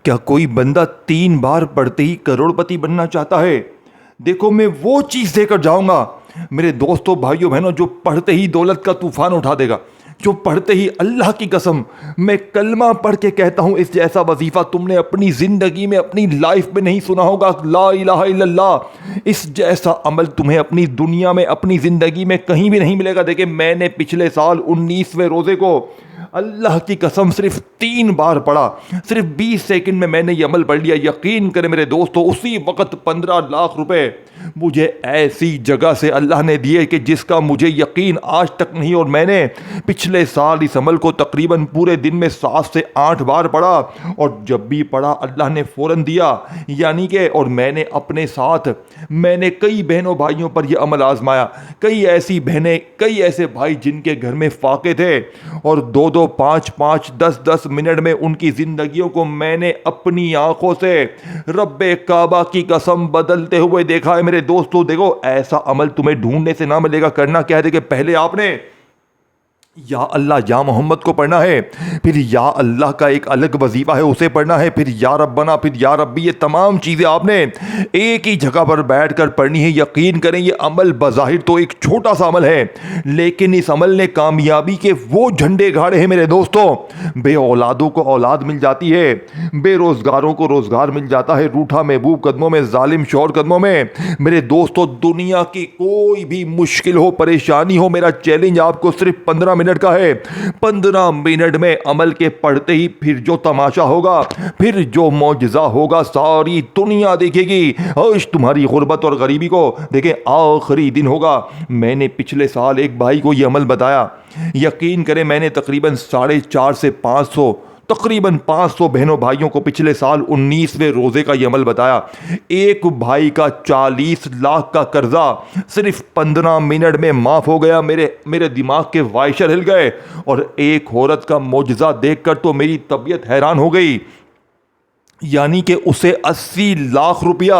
کیا کوئی بندہ 3 بار پڑھتے ہی کروڑپتی بننا چاہتا ہے؟ دیکھو میں وہ چیز دے کر جاؤں گا میرے دوستوں بھائیوں بہنوں جو پڑھتے ہی دولت کا طوفان اٹھا دے گا، جو پڑھتے ہی اللہ کی قسم میں کلمہ پڑھ کے کہتا ہوں اس جیسا وظیفہ تم نے اپنی زندگی میں اپنی لائف میں نہیں سنا ہوگا، لا الہ الا اللہ، اس جیسا عمل تمہیں اپنی دنیا میں اپنی زندگی میں کہیں بھی نہیں ملے گا۔ دیکھیں میں نے پچھلے سال 19ویں روزے کو اللہ کی قسم صرف 3 بار پڑھا، صرف 20 سیکنڈ میں نے یہ عمل پڑھ لیا۔ یقین کریں میرے دوستو اسی وقت 15 لاکھ روپے مجھے ایسی جگہ سے اللہ نے دیے کہ جس کا مجھے یقین آج تک نہیں، اور میں نے پچھلے سال اس عمل کو تقریباً پورے دن میں 7 سے 8 بار پڑھا، اور جب بھی پڑھا اللہ نے فوراً دیا، یعنی کہ اور میں نے اپنے ساتھ میں نے کئی بہنوں بھائیوں پر یہ عمل آزمایا، کئی ایسی بہنیں کئی ایسے بھائی جن کے گھر میں فاقے تھے، اور 2 5 10 منٹ میں ان کی زندگیوں کو میں نے اپنی آنکھوں سے رب کعبہ کی قسم بدلتے ہوئے دیکھا ہے۔ میرے دوستو دیکھو ایسا عمل تمہیں ڈھونڈنے سے نہ ملے گا، کرنا کیا ہے کہ پہلے آپ نے یا اللہ یا محمد کو پڑھنا ہے، پھر یا اللہ کا ایک الگ وظیفہ ہے اسے پڑھنا ہے، پھر یا ربنا، پھر یا ربی، یہ تمام چیزیں آپ نے ایک ہی جگہ پر بیٹھ کر پڑھنی ہے۔ یقین کریں یہ عمل بظاہر تو ایک چھوٹا سا عمل ہے، لیکن اس عمل نے کامیابی کے وہ جھنڈے گاڑے ہیں میرے دوستوں۔ بے اولادوں کو اولاد مل جاتی ہے، بے روزگاروں کو روزگار مل جاتا ہے، روٹھا محبوب قدموں میں، ظالم شوہر قدموں میں۔ میرے دوستوں دنیا کی کوئی بھی مشکل ہو پریشانی ہو، میرا چیلنج آپ کو صرف 15 منٹ کا ہے۔ 15 منٹ میں عمل کے پڑھتے ہی پھر جو تماشا ہوگا، پھر جو معجزہ ہوگا ساری دنیا دیکھے گی۔ اوش تمہاری غربت اور غریبی کو دیکھیں آخری دن ہوگا۔ میں نے پچھلے سال ایک بھائی کو یہ عمل بتایا، یقین کریں میں نے تقریباً 450 سے 500 تقریباً 500 بہنوں بھائیوں کو پچھلے سال 19ویں روزے کا یہ عمل بتایا۔ ایک بھائی کا 40 لاکھ کا قرضہ صرف 15 منٹ میں معاف ہو گیا۔ میرے دماغ کے وائشر ہل گئے، اور ایک عورت کا معجزہ دیکھ کر تو میری طبیعت حیران ہو گئی، یعنی کہ اسے 80 لاکھ روپیہ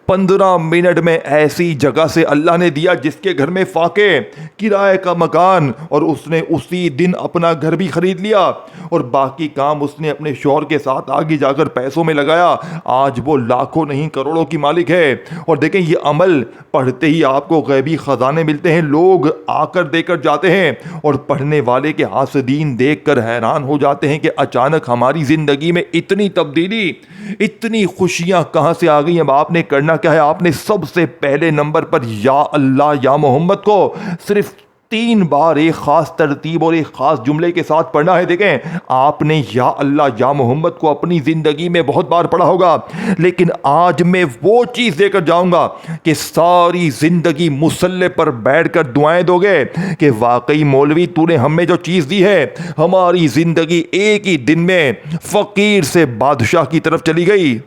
15 منٹ میں ایسی جگہ سے اللہ نے دیا جس کے گھر میں فاقے، کرائے کا مکان، اور اس نے اسی دن اپنا گھر بھی خرید لیا، اور باقی کام اس نے اپنے شوہر کے ساتھ آگے جا کر پیسوں میں لگایا۔ آج وہ لاکھوں نہیں کروڑوں کی مالک ہے۔ اور دیکھیں یہ عمل پڑھتے ہی آپ کو غیبی خزانے ملتے ہیں، لوگ آ کر دے کر جاتے ہیں، اور پڑھنے والے کے حاسدین دیکھ کر حیران ہو جاتے ہیں کہ اچانک ہماری زندگی میں اتنی تبدیلی، اتنی خوشیاں کہاں سے آ گئی۔ اب آپ نے کرنا کیا ہے، آپ نے سب سے پہلے نمبر پر یا اللہ یا محمد کو صرف 3 بار ایک خاص ترتیب اور ایک خاص جملے کے ساتھ پڑھنا ہے۔ دیکھیں آپ نے یا اللہ یا محمد کو اپنی زندگی میں بہت بار پڑھا ہوگا، لیکن آج میں وہ چیز دے کر جاؤں گا کہ ساری زندگی مصلی پر بیٹھ کر دعائیں دو گے کہ واقعی مولوی تو نے ہمیں جو چیز دی ہے، ہماری زندگی ایک ہی دن میں فقیر سے بادشاہ کی طرف چلی گئی۔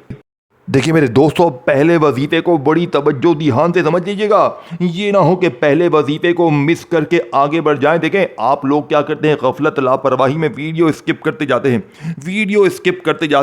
دیکھیے میرے دوستو پہلے وظیفے کو بڑی توجہ دھیان سے سمجھ لیجیے گا، یہ نہ ہو کہ پہلے وظیفے کو مس کر کے آگے بڑھ جائیں۔ دیکھیں آپ لوگ کیا کرتے ہیں، غفلت لاپرواہی میں ویڈیو اسکپ کرتے جاتے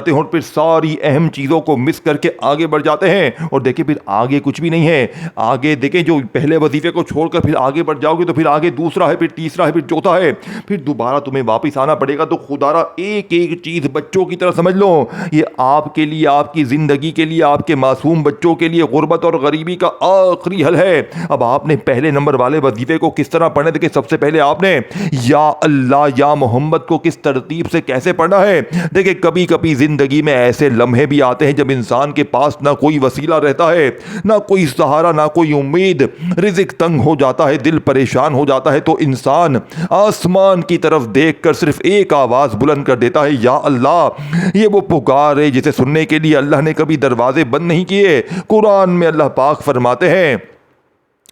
ہیں، اور پھر ساری اہم چیزوں کو مس کر کے آگے بڑھ جاتے ہیں، اور دیکھیں پھر آگے کچھ بھی نہیں ہے۔ آگے دیکھیں جو پہلے وظیفے کو چھوڑ کر پھر آگے بڑھ جاؤ گے تو پھر آگے دوسرا ہے، پھر تیسرا ہے، پھر چوتھا ہے، پھر دوبارہ تمہیں واپس آنا پڑے گا۔ تو خدا را ایک ایک چیز بچوں کی طرح سمجھ لو، یہ آپ کے لیے، آپ کی زندگی کے لیے، آپ کے معصوم بچوں کے لیے غربت اور غریبی کا آخری حل ہے۔ اب آپ نے پہلے نمبر والے وظیفے کو کس طرح پڑھنا ہے؟ دیکھیں سب سے پہلے آپ نے یا اللہ یا محمد کو کس ترتیب سے کیسے پڑھنا ہے۔ دیکھیں کبھی کبھی زندگی میں ایسے لمحے بھی آتے ہیں جب انسان کے پاس نہ کوئی وسیلہ رہتا ہے، نہ کوئی سہارا، نہ کوئی امید، رزق تنگ ہو جاتا ہے، دل پریشان ہو جاتا ہے، تو انسان آسمان کی طرف دیکھ کر صرف ایک آواز بلند کر دیتا ہے، یا اللہ۔ یہ وہ پکار ہے جسے سننے کے لیے اللہ نے کبھی دروازے بند نہیں کیے۔ قرآن میں اللہ پاک فرماتے ہیں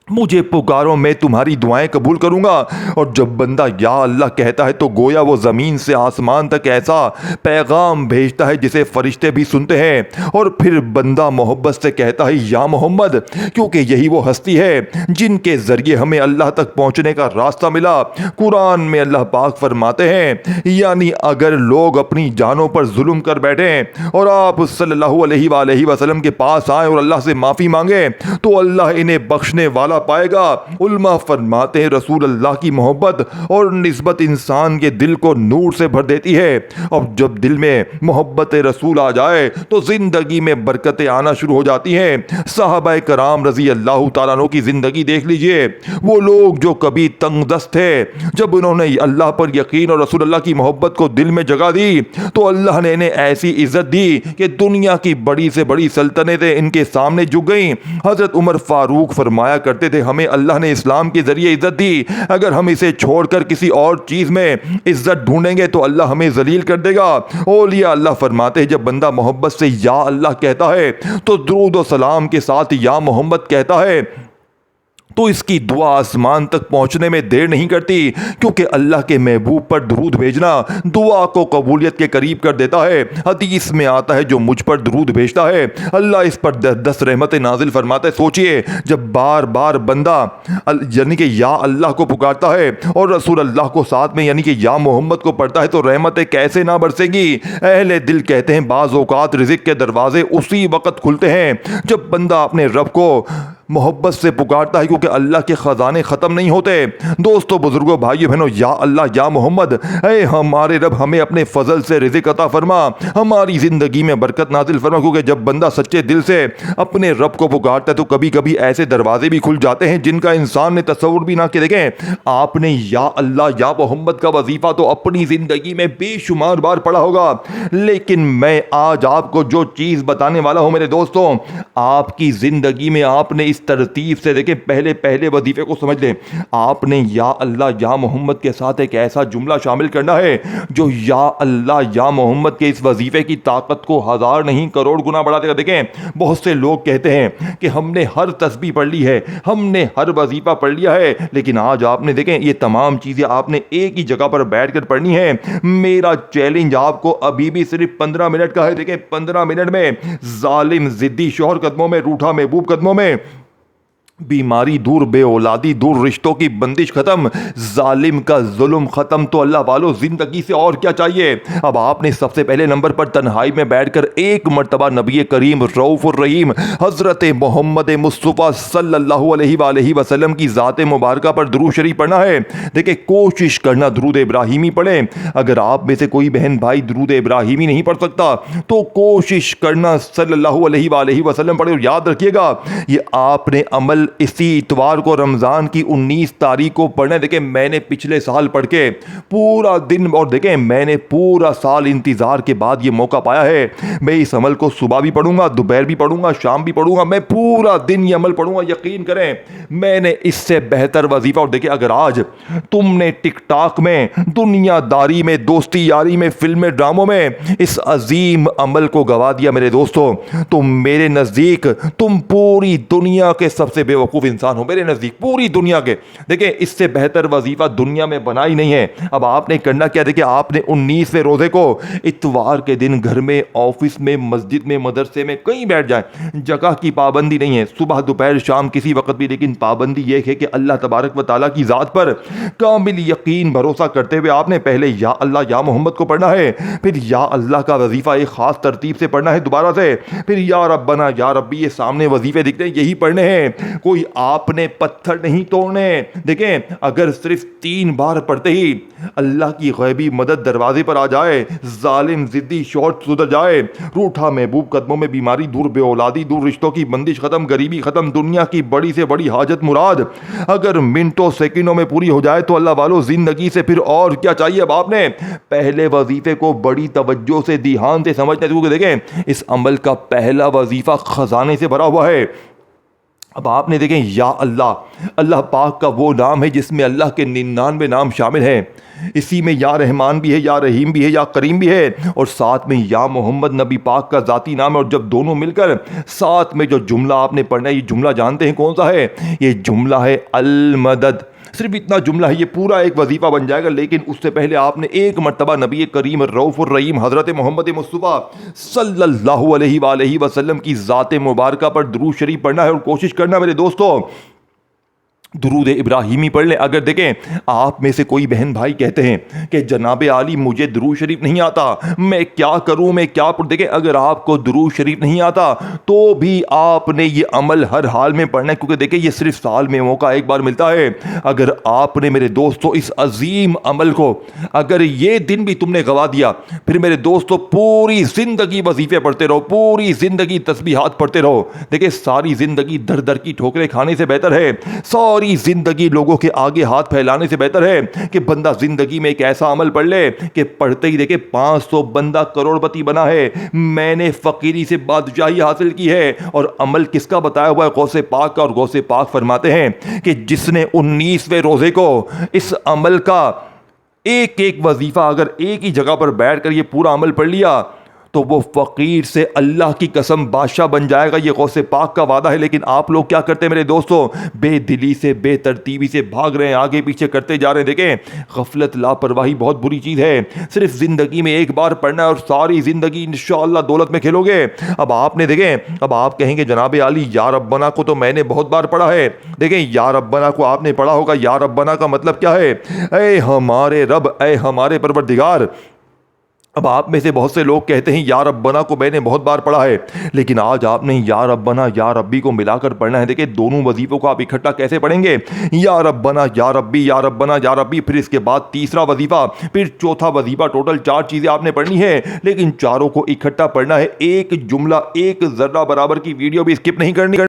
مجھے پکارو میں تمہاری دعائیں قبول کروں گا۔ اور جب بندہ یا اللہ کہتا ہے تو گویا وہ زمین سے آسمان تک ایسا پیغام بھیجتا ہے جسے فرشتے بھی سنتے ہیں، اور پھر بندہ محبت سے کہتا ہے یا محمد، کیونکہ یہی وہ ہستی ہے جن کے ذریعے ہمیں اللہ تک پہنچنے کا راستہ ملا۔ قرآن میں اللہ پاک فرماتے ہیں یعنی اگر لوگ اپنی جانوں پر ظلم کر بیٹھیں اور آپ صلی اللہ علیہ وآلہ وسلم کے پاس آئیں اور اللہ سے معافی مانگیں تو اللہ انہیں بخشنے والا موقع پائے گا۔ علماء فرماتے ہیں رسول اللہ کی محبت اور نسبت انسان کے دل کو نور سے بھر دیتی ہے، اور جب دل میں محبت رسول آ جائے تو زندگی میں برکتیں آنا شروع ہو جاتی ہیں۔ صحابہ کرام رضی اللہ تعالیٰ عنہ کی زندگی دیکھ لیجئے، وہ لوگ جو کبھی تنگ دست تھے، جب انہوں نے اللہ پر یقین اور رسول اللہ کی محبت کو دل میں جگہ دی تو اللہ نے انہیں ایسی عزت دی کہ دنیا کی بڑی سے بڑی سلطنتیں ان کے سامنے جھک گئیں۔ حضرت عمر فاروق فرمایا کرتے تھے ہمیں اللہ نے اسلام کے ذریعے عزت دی، اگر ہم اسے چھوڑ کر کسی اور چیز میں عزت ڈھونڈیں گے تو اللہ ہمیں ذلیل کر دے گا۔ اولیاء اللہ فرماتے ہیں جب بندہ محبت سے یا اللہ کہتا ہے تو درود و سلام کے ساتھ یا محمد کہتا ہے تو اس کی دعا آسمان تک پہنچنے میں دیر نہیں کرتی، کیونکہ اللہ کے محبوب پر درود بھیجنا دعا کو قبولیت کے قریب کر دیتا ہے۔ حدیث میں آتا ہے جو مجھ پر درود بھیجتا ہے اللہ اس پر 10 رحمتیں نازل فرماتا ہے۔ سوچئے جب بار بار بندہ یعنی کہ یا اللہ کو پکارتا ہے اور رسول اللہ کو ساتھ میں یعنی کہ یا محمد کو پڑھتا ہے تو رحمتیں کیسے نہ برسیں گی۔ اہل دل کہتے ہیں بعض اوقات رزق کے دروازے اسی وقت کھلتے ہیں جب بندہ اپنے رب کو محبت سے پکارتا ہے، کیونکہ اللہ کے خزانے ختم نہیں ہوتے۔ دوستو بزرگوں بھائیو بہنوں، یا اللہ یا محمد، اے ہمارے رب ہمیں اپنے فضل سے رزق عطا فرما، ہماری زندگی میں برکت نازل فرما، کیونکہ جب بندہ سچے دل سے اپنے رب کو پکارتا ہے تو کبھی کبھی ایسے دروازے بھی کھل جاتے ہیں جن کا انسان نے تصور بھی نہ کیا۔ دیکھیں آپ نے یا اللہ یا محمد کا وظیفہ تو اپنی زندگی میں بے شمار بار پڑھا ہوگا، لیکن میں آج آپ کو جو چیز بتانے والا ہوں میرے دوستوں، آپ کی زندگی میں آپ نے اس ترتیب سے دیکھیں پہلے وظیفے کو سمجھ لیں۔ آپ نے یا اللہ یا محمد کے ساتھ ایک ایسا جملہ شامل کرنا ہے جو یا اللہ یا محمد کے اس وظیفے کی طاقت کو 1000 نہیں کروڑ گنا بڑھا دے گا۔ دیکھیں بہت سے لوگ کہتے ہیں کہ ہم نے ہر تسبیح پڑھ لی ہے، ہم نے ہر وظیفہ پڑھ لیا ہے، لیکن آج آپ نے دیکھیں یہ تمام چیزیں آپ نے ایک ہی جگہ پر بیٹھ کر پڑھنی ہے۔ میرا چیلنج آپ کو ابھی بھی صرف 15 منٹ کا ہے۔ دیکھیں 15 منٹ میں ظالم ضدی شوہر قدموں میں، روٹھا محبوب قدموں میں، بیماری دور، بے اولادی دور، رشتوں کی بندش ختم، ظالم کا ظلم ختم، تو اللہ والو زندگی سے اور کیا چاہیے۔ اب آپ نے سب سے پہلے نمبر پر تنہائی میں بیٹھ کر ایک مرتبہ نبی کریم رؤوف الرحیم حضرت محمد مصطفیٰ صلی اللہ علیہ وآلہ وسلم کی ذات مبارکہ پر درود شریف پڑھنا ہے۔ دیکھیں کوشش کرنا درود ابراہیمی پڑھیں۔ اگر آپ میں سے کوئی بہن بھائی درود ابراہیمی نہیں پڑھ سکتا تو کوشش کرنا صلی اللہ علیہ وآلہ وسلم پڑھے، اور یاد رکھیے گا یہ آپ نے عمل اسی اتوار کو رمضان کی 19 تاریخ کو پڑھنا ہے۔ دیکھیں میں نے پچھلے سال پڑھ کے پورا دن، اور دیکھیں میں نے پورا سال انتظار کے بعد یہ موقع پایا ہے۔ میں اس عمل کو صبح بھی پڑھوں گا، دوپہر بھی پڑھوں گا، شام بھی پڑھوں گا، میں پورا دن یہ عمل پڑھوں گا۔ یقین کریں میں نے اس سے بہتر وظیفہ، اور دیکھیں اگر آج تم نے ٹک ٹاک میں، دنیا داری میں، دوستی یاری میں، فلمیں ڈراموں میں اس عظیم عمل کو گوا دیا میرے دوستو، تو میرے نزدیک تم پوری دنیا کے سب سے بیوقوف انسان ہو میرے نزدیک، پوری دنیا کے۔ دیکھیں اس سے بہتر وظیفہ دنیا میں بنا ہی نہیں ہے۔ اب آپ نے کرنا کیا، دیکھیں آپ نے 19ویں روزے کو اتوار کے دن گھر میں، آفس میں، مسجد میں، مدرسے میں کہیں بیٹھ جائیں، جگہ کی پابندی نہیں ہے، صبح دوپہر شام کسی وقت بھی، لیکن پابندی یہ ہے کہ اللہ تبارک و تعالیٰ کی ذات پر کامل یقین بھروسہ کرتے ہوئے آپ نے پہلے یا اللہ یا محمد کو پڑھنا ہے، پھر یا اللہ کا وظیفہ ایک خاص ترتیب سے پڑھنا ہے دوبارہ سے، پھر یا ربنا یا ربی، یہ سامنے وظیفے دکھتے ہیں یہی پڑھنے ہیں، کوئی آپ نے پتھر نہیں توڑنے۔ دیکھیں اگر صرف 3 بار پڑھتے ہی اللہ کی غیبی مدد دروازے پر آ جائے، ظالم ضدی شوہر سدھر جائے، روٹھا محبوب قدموں میں، بیماری دور، بے اولادی دور، رشتوں کی بندش ختم، غریبی ختم، دنیا کی بڑی سے بڑی حاجت مراد اگر منٹوں سیکنڈوں میں پوری ہو جائے تو اللہ والو زندگی سے پھر اور کیا چاہیے۔ اب آپ نے پہلے وظیفے کو بڑی توجہ سے، دھیان سے سمجھنا ہے، کیونکہ دیکھیں اس عمل کا پہلا وظیفہ خزانے سے بھرا ہوا ہے۔ اب آپ نے دیکھیں یا اللہ، اللہ پاک کا وہ نام ہے جس میں اللہ کے 99 نام شامل ہیں، اسی میں یا رحمان بھی ہے، یا رحیم بھی ہے، یا کریم بھی ہے، اور ساتھ میں یا محمد نبی پاک کا ذاتی نام ہے۔ اور جب دونوں مل کر ساتھ میں جو جملہ آپ نے پڑھنا ہے، یہ جملہ جانتے ہیں کون سا ہے؟ یہ جملہ ہے المدد۔ صرف اتنا جملہ ہے، یہ پورا ایک وظیفہ بن جائے گا، لیکن اس سے پہلے آپ نے ایک مرتبہ نبی کریم رؤوف الرحیم حضرت محمد مصطفیٰ صلی اللہ علیہ وآلہ وسلم کی ذات مبارکہ پر درود شریف پڑھنا ہے، اور کوشش کرنا میرے دوستو درود ابراہیمی پڑھ لیں. اگر دیکھیں آپ میں سے کوئی بہن بھائی کہتے ہیں کہ جناب عالی مجھے درود شریف نہیں آتا, میں کیا کروں, میں کیا پڑھوں, دیکھیں اگر آپ کو درود شریف نہیں آتا تو بھی آپ نے یہ عمل ہر حال میں پڑھنا ہے, کیونکہ دیکھیں یہ صرف سال میں موقع ایک بار ملتا ہے. اگر آپ نے میرے دوستوں اس عظیم عمل کو, اگر یہ دن بھی تم نے گوا دیا, پھر میرے دوستوں پوری زندگی وظیفے پڑھتے رہو, پوری زندگی تسبیحات پڑھتے رہو. دیکھیں ساری زندگی در در کی ٹھوکریں کھانے سے بہتر ہے, ساری زندگی لوگوں کے آگے ہاتھ پھیلانے سے بہتر ہے کہ بندہ زندگی میں ایک ایسا عمل پڑھ لے کہ پڑھتے ہی دیکھے 500 بندہ کروڑپتی بنا ہے, میں نے فقیری سے بادشاہی حاصل کی ہے. اور عمل کس کا بتایا ہوا ہے؟ غوث پاک کا. اور غوث پاک فرماتے ہیں کہ جس نے 19ویں روزے کو اس عمل کا ایک ایک وظیفہ اگر ایک ہی جگہ پر بیٹھ کر یہ پورا عمل پڑھ لیا تو وہ فقیر سے اللہ کی قسم بادشاہ بن جائے گا. یہ غوث پاک کا وعدہ ہے. لیکن آپ لوگ کیا کرتے ہیں میرے دوستوں؟ بے دلی سے, بے ترتیبی سے بھاگ رہے ہیں, آگے پیچھے کرتے جا رہے ہیں. دیکھیں غفلت, لاپرواہی بہت بری چیز ہے. صرف زندگی میں ایک بار پڑھنا ہے اور ساری زندگی انشاءاللہ دولت میں کھیلو گے. اب آپ نے دیکھیں, اب آپ کہیں گے جناب عالی یا ربنا کو تو میں نے بہت بار پڑھا ہے. دیکھیں یا ربنا کو آپ نے پڑھا ہوگا. یا ربنا کا مطلب کیا ہے؟ اے ہمارے رب, اے ہمارے پروردگار. اب آپ میں سے بہت سے لوگ کہتے ہیں یا ربنا کو میں نے بہت بار پڑھا ہے, لیکن آج آپ نے یا ربنا یا ربی کو ملا کر پڑھنا ہے. دیکھیں دونوں وظیفوں کو آپ اکٹھا کیسے پڑھیں گے؟ یا ربنا یا ربی, یا ربنا یا ربی, پھر اس کے بعد تیسرا وظیفہ, پھر چوتھا وظیفہ. ٹوٹل 4 چیزیں آپ نے پڑھنی ہے, لیکن چاروں کو اکٹھا پڑھنا ہے. ایک جملہ, ایک ذرہ برابر کی ویڈیو بھی اسکپ نہیں کرنی.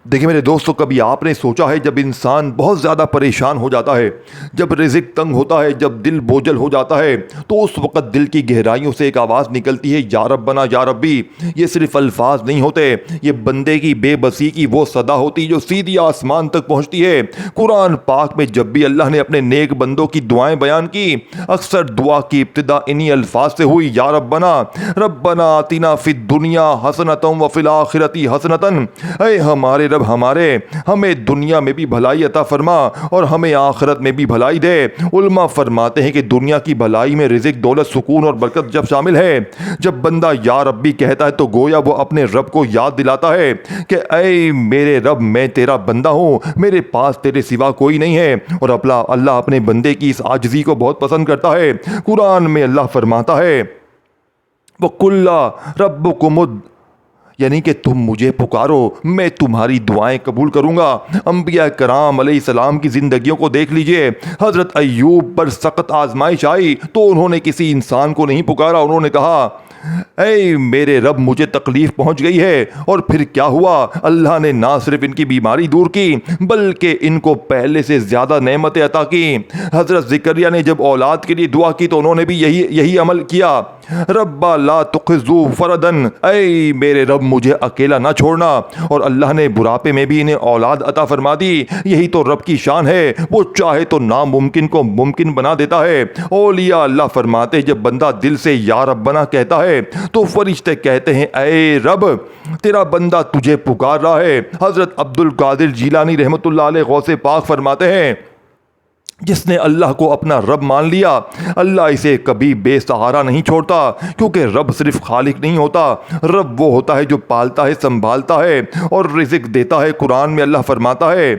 دیکھیں میرے دوستو, کبھی آپ نے سوچا ہے جب انسان بہت زیادہ پریشان ہو جاتا ہے, جب رزق تنگ ہوتا ہے, جب دل بوجھل ہو جاتا ہے, تو اس وقت دل کی گہرائیوں سے ایک آواز نکلتی ہے یا ربنا یا ربی. یہ صرف الفاظ نہیں ہوتے, یہ بندے کی بے بسی کی وہ صدا ہوتی جو سیدھی آسمان تک پہنچتی ہے. قرآن پاک میں جب بھی اللہ نے اپنے نیک بندوں کی دعائیں بیان کی, اکثر دعا کی ابتدا انہی الفاظ سے ہوئی, یا ربنا ربنا آتنا فی الدنیا حسنۃ وفی الآخرۃ حسنۃ. اے ہمارے ہمارے, ہمیں دنیا میں بھی بھلائی عطا فرما اور ہمیں آخرت میں بھی بھلائی دے. علماء فرماتے ہیں کہ دنیا کی بھلائی میں رزق, دولت, سکون اور برکت جب شامل ہے, جب بندہ یا ربی کہتا ہے تو گویا وہ اپنے رب کو یاد دلاتا ہے کہ اے میرے رب, میں تیرا بندہ ہوں, میرے پاس تیرے سوا کوئی نہیں ہے. اور اللہ اپنے بندے کی اس عاجزی کو بہت پسند کرتا ہے. قرآن میں اللہ فرماتا ہے وَقُلْ رَبُّكُمُ, یعنی کہ تم مجھے پکارو, میں تمہاری دعائیں قبول کروں گا. انبیاء کرام علیہ السلام کی زندگیوں کو دیکھ لیجئے. حضرت ایوب پر سخت آزمائش آئی تو انہوں نے کسی انسان کو نہیں پکارا, انہوں نے کہا اے میرے رب مجھے تکلیف پہنچ گئی ہے. اور پھر کیا ہوا؟ اللہ نے نہ صرف ان کی بیماری دور کی بلکہ ان کو پہلے سے زیادہ نعمتیں عطا کی. حضرت زکریا نے جب اولاد کے لیے دعا کی تو انہوں نے بھی یہی عمل کیا. رب لا تخذو فردن, اے میرے رب مجھے اکیلا نہ چھوڑنا. اور اللہ نے بڑھاپے میں بھی انہیں اولاد عطا فرما دی. یہی تو رب کی شان ہے, وہ چاہے تو ناممکن کو ممکن بنا دیتا ہے. اولیاء اللہ فرماتے جب بندہ دل سے یا ربنا کہتا ہے تو فرشتے کہتے ہیں اے رب تیرا بندہ تجھے پکار رہا ہے. حضرت عبد القادر جیلانی رحمۃ اللہ علیہ غوث پاک فرماتے ہیں جس نے اللہ کو اپنا رب مان لیا, اللہ اسے کبھی بے سہارا نہیں چھوڑتا, کیونکہ رب صرف خالق نہیں ہوتا, رب وہ ہوتا ہے جو پالتا ہے, سنبھالتا ہے اور رزق دیتا ہے. قرآن میں اللہ فرماتا ہے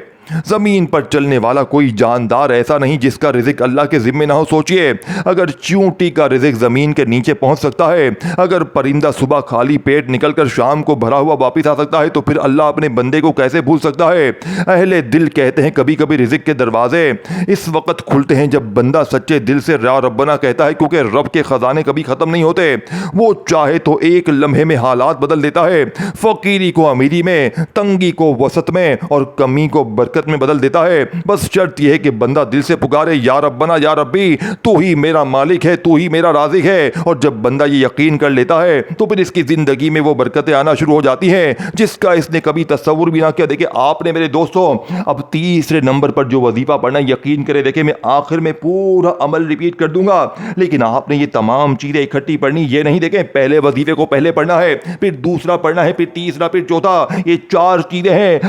زمین پر چلنے والا کوئی جاندار ایسا نہیں جس کا رزق اللہ کے ذمہ نہ ہو. سوچئے اگر چیونٹی کا رزق زمین کے نیچے پہنچ سکتا ہے, اگر پرندہ صبح خالی پیٹ نکل کر شام کو بھرا ہوا واپس آ سکتا ہے, تو پھر اللہ اپنے بندے کو کیسے بھول سکتا ہے؟ اہل دل کہتے ہیں کبھی کبھی رزق کے دروازے اس وقت کھلتے ہیں جب بندہ سچے دل سے یا ربنا کہتا ہے, کیونکہ رب کے خزانے کبھی ختم نہیں ہوتے. وہ چاہے تو ایک لمحے میں حالات بدل دیتا ہے, فقیری کو امیری میں, تنگی کو وسط میں اور کمی کو برکت میں بدل دیتا ہے. بس شرط یہ ہے کہ بندہ دل سے پکارے یا ربنا یا ربی, تو ہی میرا مالک ہے, تو ہی میرا رازق ہے. اور جب بندہ یہ یقین کر لیتا ہے تو پھر اس کی زندگی میں وہ برکتیں آنا شروع ہو جاتی ہیں جس کا اس نے کبھی تصور بھی نہ کیا. دیکھیں آپ نے میرے دوستوں اب تیسرے نمبر پر جو وظیفہ پڑھنا, یقین کرے دیکھیں میں آخر میں پورا عمل ریپیٹ کر دوں گا, لیکن آپ نے یہ تمام چیزیں اکٹھی پڑھنی. یہ نہیں دیکھیں پہلے وظیفے کو پہلے پڑھنا ہے, پھر دوسرا پڑھنا ہے, پھر تیسرا, پھر چوتھا. یہ 4 چیزیں ہیں.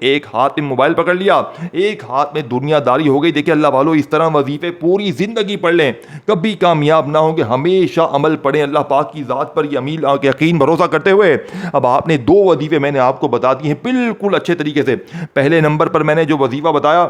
ایک ہاتھ میں موبائل پکڑ لیا، ایک ہاتھ میں دنیا داری ہو گئی۔ دیکھیں اللہ والو، اس طرح وظیفے پوری زندگی پڑھ لیں، کبھی کامیاب نہ ہوں گے۔ ہمیشہ عمل پڑھیں اللہ پاک کی ذات پر یقین بھروسہ کرتے ہوئے۔ اب آپ نے 2 وظیفے میں نے آپ کو بتا دیے ہیں بالکل اچھے طریقے سے۔ پہلے نمبر پر میں نے جو وظیفہ بتایا،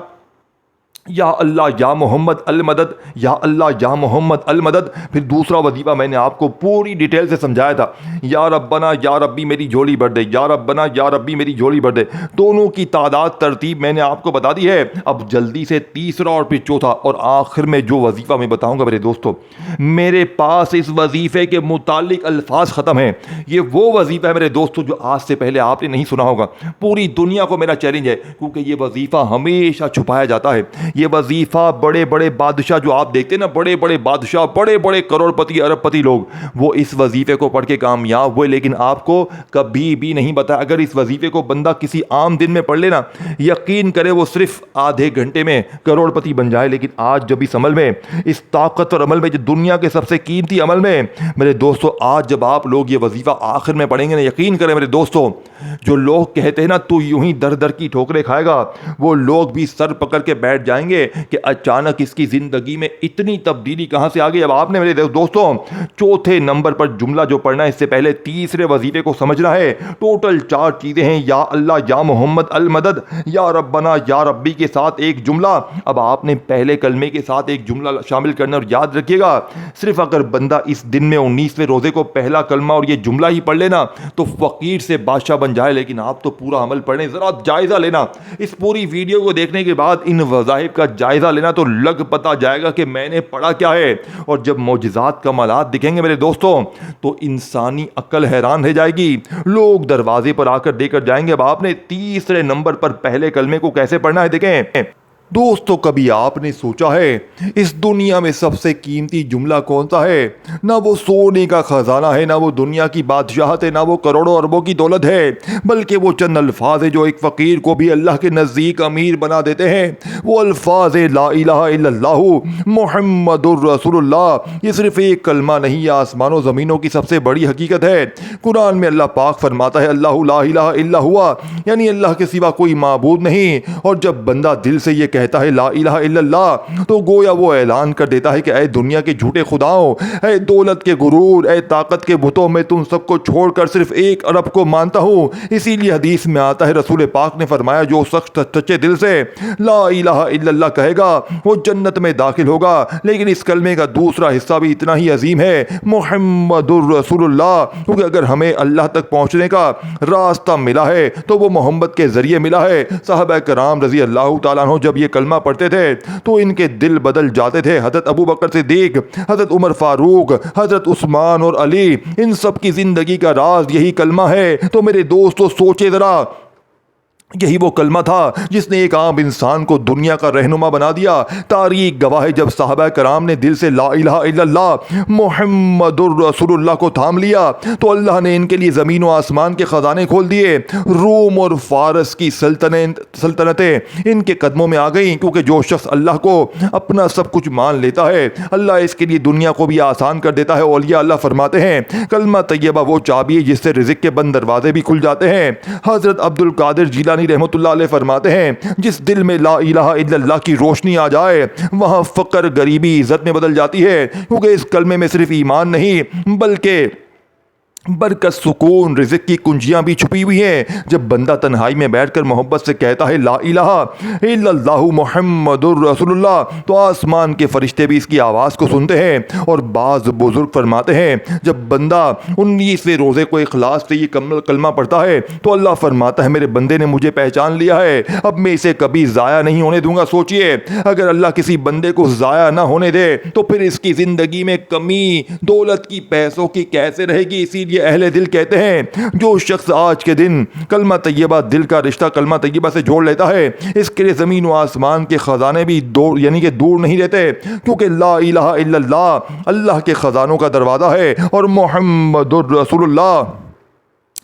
یا اللہ یا محمد المدد، یا اللہ یا محمد المدد۔ پھر دوسرا وظیفہ میں نے آپ کو پوری ڈیٹیل سے سمجھایا تھا، یا ربنا یا ربی میری جھولی بھر دے، یا ربنا یا ربی میری جھولی بھر دے۔ دونوں کی تعداد ترتیب میں نے آپ کو بتا دی ہے۔ اب جلدی سے تیسرا اور پھر چوتھا اور آخر میں جو وظیفہ میں بتاؤں گا میرے دوستو، میرے پاس اس وظیفے کے متعلق الفاظ ختم ہیں۔ یہ وہ وظیفہ ہے میرے دوستو جو آج سے پہلے آپ نے نہیں سنا ہوگا۔ پوری دنیا کو میرا چیلنج ہے، کیونکہ یہ وظیفہ ہمیشہ چھپایا جاتا ہے۔ یہ وظیفہ بڑے بڑے بادشاہ جو آپ دیکھتے ہیں نا، بڑے بڑے بادشاہ، بڑے بڑے کروڑ پتی ارب پتی لوگ، وہ اس وظیفے کو پڑھ کے کامیاب ہوئے، لیکن آپ کو کبھی بھی نہیں بتایا۔ اگر اس وظیفے کو بندہ کسی عام دن میں پڑھ لینا، یقین کرے وہ صرف آدھے گھنٹے میں کروڑ پتی بن جائے۔ لیکن آج جب اس عمل میں، اس طاقتور عمل میں، جو دنیا کے سب سے قیمتی عمل میں میرے دوستو، آج جب آپ لوگ یہ وظیفہ آخر میں پڑھیں گے نا، یقین کریں میرے دوستو، جو لوگ کہتے ہیں نا تو یوں ہی در در کی ٹھوکریں کھائے گا، وہ لوگ بھی سر پکڑ کے بیٹھ جائیں گے کہ اچانک اس کی زندگی میں اتنی تبدیلی کہاں سے آ گئی۔ اب آپ نے میرے دوستوں چوتھے نمبر پر جملہ جو پڑھنا ہے، اس سے پہلے تیسرے وظیفے کو سمجھنا ہے۔ ٹوٹل 4 چیزیں ہیں، یا اللہ یا محمد المدد، یا ربنا یا ربی کے ساتھ ایک جملہ۔ اب آپ نے پہلے کلمے کے ساتھ ایک جملہ شامل کرنا، اور یاد رکھیے گا صرف اگر بندہ اس دن میں 19ویں روزے کو پہلا کلمہ اور یہ جملہ ہی پڑھ لینا تو فقیر سے بادشاہ بن جائے۔ لیکن آپ تو پورا عمل پڑھیں، ذرا جائزہ لینا، اس پوری ویڈیو کو دیکھنے کے بعد ان وظائف کا جائزہ لینا تو لگ پتا جائے گا کہ میں نے پڑھا کیا ہے۔ اور جب معجزات کمالات دکھیں گے میرے دوستوں تو انسانی عقل حیران رہ جائے گی، لوگ دروازے پر آ کر دے کر جائیں گے۔ اب آپ نے تیسرے نمبر پر پہلے کلمے کو کیسے پڑھنا ہے دیکھیں دوستو۔ کبھی آپ نے سوچا ہے اس دنیا میں سب سے قیمتی جملہ کون سا ہے؟ نہ وہ سونے کا خزانہ ہے، نہ وہ دنیا کی بادشاہت ہے، نہ وہ کروڑوں اربوں کی دولت ہے، بلکہ وہ چند الفاظ ہے جو ایک فقیر کو بھی اللہ کے نزدیک امیر بنا دیتے ہیں۔ وہ الفاظ لا الہ الا اللہ محمد الرسول اللہ۔ یہ صرف ایک کلمہ نہیں، یہ آسمان و زمینوں کی سب سے بڑی حقیقت ہے۔ قرآن میں اللہ پاک فرماتا ہے اللہ لا الہ الا ہوا، یعنی اللہ کے سوا کوئی معبود نہیں۔ اور جب بندہ دل سے یہ کہتا ہے لا الہ الا اللہ تو گویا وہ اعلان کر دیتا ہے کہ اے دنیا کے جھوٹے خداؤں، اے دولت کے غرور، اے طاقت کے بتوں، میں تم سب کو چھوڑ کر صرف ایک رب کو مانتا ہوں۔ اسی لیے حدیث میں آتا ہے، رسول پاک نے فرمایا جو شخص سچے دل سے لا الہ الا اللہ کہے گا وہ جنت میں داخل ہوگا۔ لیکن اس کلمے کا دوسرا حصہ بھی اتنا ہی عظیم ہے، محمد الرسول اللہ، کیونکہ اگر ہمیں اللہ تک پہنچنے کا راستہ ملا ہے تو وہ محمد کے ذریعے ملا ہے۔ صحابہ کرام رضی اللہ تعالیٰ عنہ جب یہ کلمہ پڑھتے تھے تو ان کے دل بدل جاتے تھے۔ حضرت ابو بکر صدیق، حضرت عمر فاروق، حضرت عثمان اور علی، ان سب کی زندگی کا راز یہی کلمہ ہے۔ تو میرے دوستو سوچے ذرا، یہی وہ کلمہ تھا جس نے ایک عام انسان کو دنیا کا رہنما بنا دیا۔ تاریخ گواہ ہے جب صحابہ کرام نے دل سے لا الہ الا اللہ محمد الرسول اللہ کو تھام لیا تو اللہ نے ان کے لیے زمین و آسمان کے خزانے کھول دیے۔ روم اور فارس کی سلطنتیں ان کے قدموں میں آ گئیں، کیونکہ جو شخص اللہ کو اپنا سب کچھ مان لیتا ہے اللہ اس کے لیے دنیا کو بھی آسان کر دیتا ہے۔ اولیاء اللہ فرماتے ہیں کلمہ طیبہ وہ چابی ہے جس سے رزق کے بند دروازے بھی کھل جاتے ہیں۔ حضرت عبد القادر جیلانی رحمت اللہ علیہ فرماتے ہیں جس دل میں لا الہ الا اللہ کی روشنی آ جائے وہاں فقر غریبی عزت میں بدل جاتی ہے، کیونکہ اس کلمے میں صرف ایمان نہیں بلکہ برکت، سکون، رزق کی کنجیاں بھی چھپی ہوئی ہیں۔ جب بندہ تنہائی میں بیٹھ کر محبت سے کہتا ہے لا الہ الا اللہ محمد الرسول اللہ تو آسمان کے فرشتے بھی اس کی آواز کو سنتے ہیں۔ اور بعض بزرگ فرماتے ہیں جب بندہ 19ویں روزے کو اخلاص سے یہ کلمہ پڑھتا ہے تو اللہ فرماتا ہے میرے بندے نے مجھے پہچان لیا ہے، اب میں اسے کبھی ضائع نہیں ہونے دوں گا۔ سوچئے اگر اللہ کسی بندے کو ضائع نہ ہونے دے تو پھر اس کی زندگی میں کمی دولت کی، پیسوں کی کیسے رہے گی؟ اسی لیے اہل دل کہتے ہیں جو شخص آج کے دن کلمہ طیبہ، دل کا رشتہ کلمہ طیبہ سے جوڑ لیتا ہے اس کے لیے زمین و آسمان کے خزانے بھی دور نہیں رہتے، کیونکہ لا الہ الا اللہ اللہ کے خزانوں کا دروازہ ہے اور محمد الرسول اللہ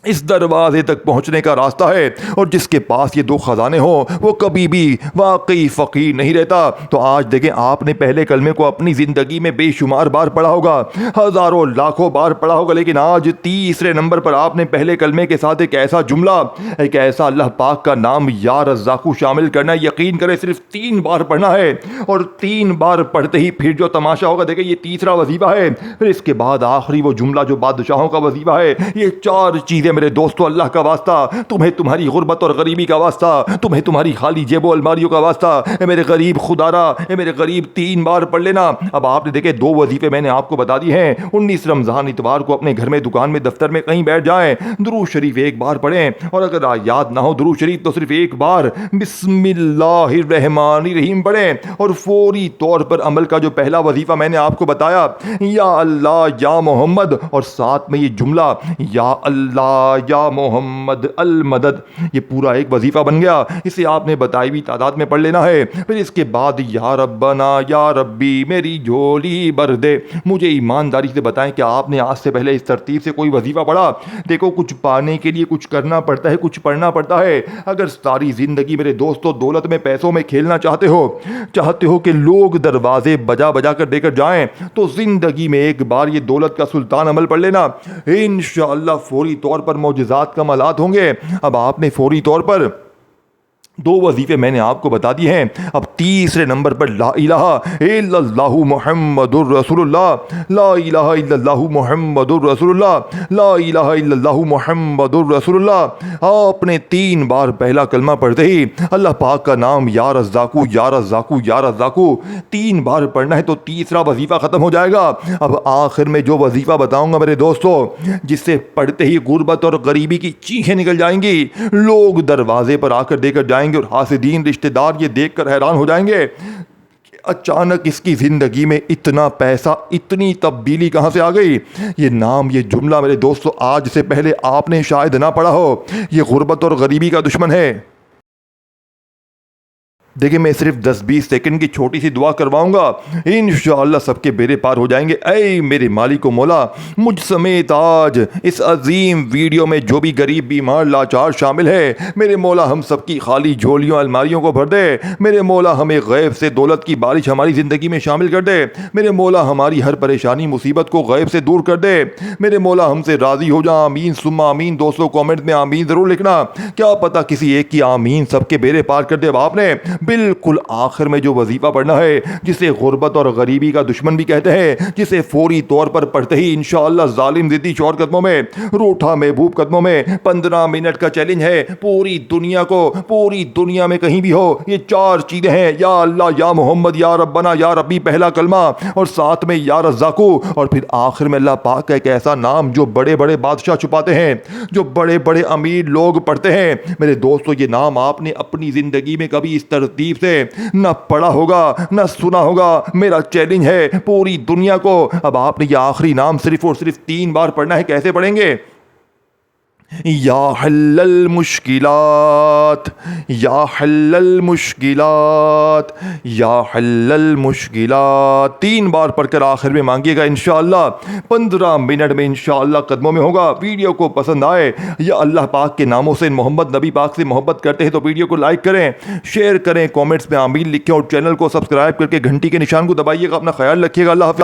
اس دروازے تک پہنچنے کا راستہ ہے، اور جس کے پاس یہ دو خزانے ہوں وہ کبھی بھی واقعی فقیر نہیں رہتا۔ تو آج دیکھیں، آپ نے پہلے کلمے کو اپنی زندگی میں بے شمار بار پڑھا ہوگا، ہزاروں لاکھوں بار پڑھا ہوگا، لیکن آج تیسرے نمبر پر آپ نے پہلے کلمے کے ساتھ ایک ایسا جملہ، ایک ایسا اللہ پاک کا نام یا رزاقو شامل کرنا ہے۔ یقین کریں صرف 3 بار پڑھنا ہے، اور 3 بار پڑھتے ہی پھر جو تماشا ہوگا، دیکھیں یہ تیسرا وظیفہ ہے، پھر اس کے بعد آخری وہ جملہ جو بادشاہوں کا وظیفہ ہے۔ یہ 4 چیزیں میرے دوستو اللہ کا واسطہ، تمہیں تمہاری غربت اور غریبی کا واسطہ، تمہیں تمہاری خالی جیب و الماریوں کا واسطہ، اے میرے غریب خدارا، اے میرے غریب 3 بار پڑھ لینا۔ اب آپ نے دیکھے 2 وظیفے میں نے آپ کو بتا دی ہیں۔ 19 رمضان اتوار کو اپنے گھر میں، دکان میں، دفتر میں کہیں بیٹھ جائیں، درود شریف 1 بار پڑھیں، اور اگر یاد نہ ہو درود شریف تو صرف 1 بار بسم اللہ الرحمن الرحیم پڑھیں، اور فوری طور پر عمل کا جو پہلا وظیفہ میں نے آپ کو بتایا، یا اللہ یا محمد، اور ساتھ میں یہ جملہ یا اللہ یا محمد المدد، یہ پورا ایک وظیفہ بن گیا۔ اسے آپ نے بتائی ہوئی تعداد میں پڑھ لینا ہے۔ پھر اس کے بعد یا ربنا یا ربی میری جھولی بھر دے۔ مجھے ایمانداری سے بتائیں کہ آپ نے آج سے پہلے اس ترتیب سے کوئی وظیفہ پڑھا؟ دیکھو، کچھ پانے کے لیے کچھ کرنا پڑتا ہے، کچھ پڑھنا پڑتا ہے۔ اگر ساری زندگی میرے دوستوں دولت میں، پیسوں میں کھیلنا چاہتے ہو کہ لوگ دروازے بجا بجا کر دے کر جائیں، تو زندگی میں ایک بار یہ دولت کا سلطان عمل پڑھ لینا، انشاءاللہ فوری طور پر معجزات کمالات ہوں گے۔ اب آپ نے فوری طور پر 2 وظیفے میں نے آپ کو بتا دی ہیں۔ اب تیسرے نمبر پر لا الہ الا اللہ محمد الرسول اللہ، لا الہ الا اللہ محمد الرسول اللہ، لا الہ الا اللہ محمد الرسول اللہ۔ آپ نے 3 بار پہلا کلمہ پڑھتے ہی اللہ پاک کا نام یا رزاقو یا رزاقو یا رزاقو 3 بار پڑھنا ہے، تو تیسرا وظیفہ ختم ہو جائے گا۔ اب آخر میں جو وظیفہ بتاؤں گا میرے دوستو، جس سے پڑھتے ہی غربت اور غریبی کی چیخیں نکل جائیں گی، لوگ دروازے پر آ کر دے کر جائیں گے، اور حاسدین رشتہ دار یہ دیکھ کر حیران ہو جائیں گے کہ اچانک اس کی زندگی میں اتنا پیسہ، اتنی تبدیلی کہاں سے آ گئی۔ یہ نام، یہ جملہ میرے دوستو آج سے پہلے آپ نے شاید نہ پڑھا ہو۔ یہ غربت اور غریبی کا دشمن ہے۔ دیکھیں، میں صرف 10-20 سیکنڈ کی چھوٹی سی دعا کرواؤں گا، انشاءاللہ سب کے بیڑے پار ہو جائیں گے۔ اے میرے مالک و مولا، مجھ سمیت آج اس عظیم ویڈیو میں جو بھی غریب، بیمار، لاچار شامل ہے، میرے مولا ہم سب کی خالی جھولیوں، الماریوں کو بھر دے۔ میرے مولا ہمیں غیب سے دولت کی بارش ہماری زندگی میں شامل کر دے۔ میرے مولا ہماری ہر پریشانی، مصیبت کو غیب سے دور کر دے۔ میرے مولا ہم سے راضی ہو جا۔ آمین ثم آمین۔ دوستوں کامنٹ میں آمین ضرور لکھنا، کیا پتا کسی ایک کی آمین سب کے بیڑے پار کر دے۔ اب آپ نے بالکل آخر میں جو وظیفہ پڑھنا ہے، جسے غربت اور غریبی کا دشمن بھی کہتے ہیں، جسے فوری طور پر پڑھتے ہی انشاءاللہ ظالم ضدی چور قدموں میں، روٹھا محبوب قدموں میں 15 منٹ کا چیلنج ہے۔ پوری دنیا کو، پوری دنیا میں کہیں بھی ہو، یہ 4 چیزیں ہیں، یا اللہ یا محمد یا ربنا یا ربی پہلا کلمہ، اور ساتھ میں یا رزاقو، اور پھر آخر میں اللہ پاک کا ایک ایسا نام جو بڑے بڑے بادشاہ چھپاتے ہیں، جو بڑے بڑے امیر لوگ پڑھتے ہیں۔ میرے دوستو یہ نام آپ نے اپنی زندگی میں کبھی اس ترتیب سے نہ پڑھا ہوگا، نہ سنا ہوگا۔ میرا چیلنج ہے پوری دنیا کو، اب آپ نے یہ آخری نام صرف اور صرف 3 بار پڑھنا ہے۔ کیسے پڑھیں گے؟ یا حل المشکلات، یا حل المشکلات، یا حل المشکلات 3 بار پڑھ کر آخر میں مانگیے گا، انشاءاللہ 15 منٹ میں انشاءاللہ قدموں میں ہوگا۔ ویڈیو کو پسند آئے یا اللہ پاک کے ناموں سے، محمد نبی پاک سے محبت کرتے ہیں تو ویڈیو کو لائک کریں، شیئر کریں، کامنٹس میں آمین لکھیں، اور چینل کو سبسکرائب کر کے گھنٹی کے نشان کو دبائیے گا۔ اپنا خیال رکھیے گا۔ اللہ حافظ۔